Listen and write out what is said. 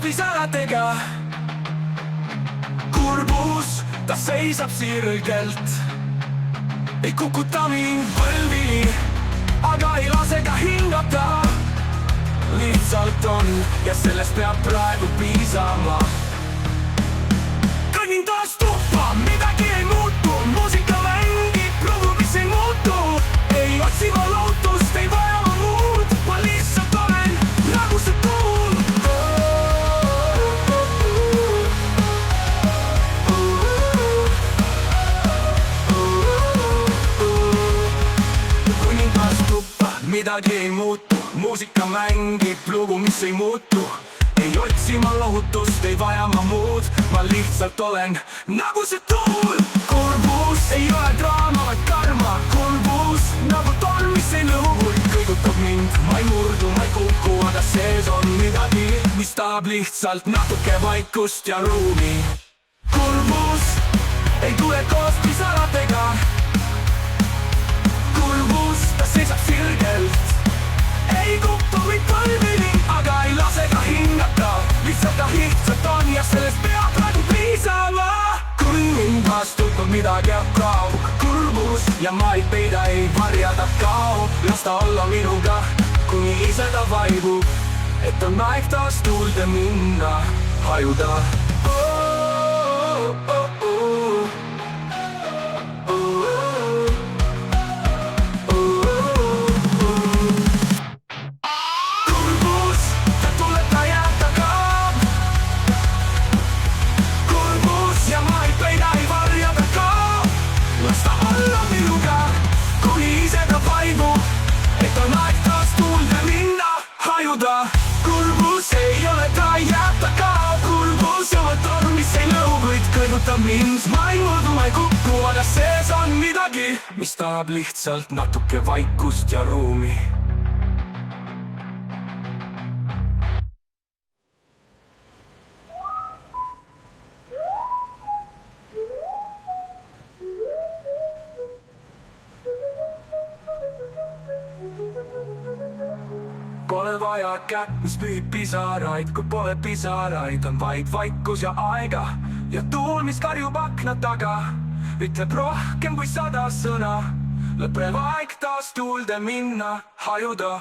pisaratega. Kurbus, ta seisab sirgelt, ei kukuta mind põlvili, aga ei lase ka hingata. Lihtsalt on ja sellest peab praegu piisama. Kõnnin taas tuppa, midagi ei muutu, muusika mängib, lugu, mis ei muutu. Ei otsi ma lootust, ei vaja ma muud, ma lihtsalt olen nagu see tuul. Kõnnin taas tuppa, midagi ei muutu, muusika mängib, lugu, mis ei muutu. Ei otsi ma lohutust, ei vaja ma muud, ma lihtsalt olen nagu see tuul. Kurbus ei ole draama, vaid karma. Kurbus nagu torm, mis ei lõhu, kõigutab mind. Ma ei murdu, ma ei kuku, aga sees on midagi, mis tahab lihtsalt natuke vaikust ja ruumi. Kurbus ei tule koos pisaratega. Kurbus, ta seisab sirgelt, ei kuku mind põlvili, aga ei lase ka hingata. Lihtsalt ta lihtsalt on ja sellest peab praegu piisama. Kui mind vastupab midagi jääb kaob. Kurbus ja ma ei peida, ei varja, ta kaob. Las ta olla minuga, kuni ise ta vaibub, et on aeg taas tuulde minna, hajuda. Kurbus ei ole, ta jääb, ta kaob. Kurbus ei ole torm, mis ei lõhu, kuid kõigutab mind. Ma ei murdu, ma ei kuku, aga sees on midagi, mis tahab lihtsalt natuke vaikust ja ruumi. Pole vaja kätt, mis pühib pisaraid, kui pole pisaraid, on vaid vaikus ja aega. Ja tuul, mis karjub akna taga, ütleb rohkem kui 100 sõna. Lõpeb aeg taas tuulde minna, hajuda.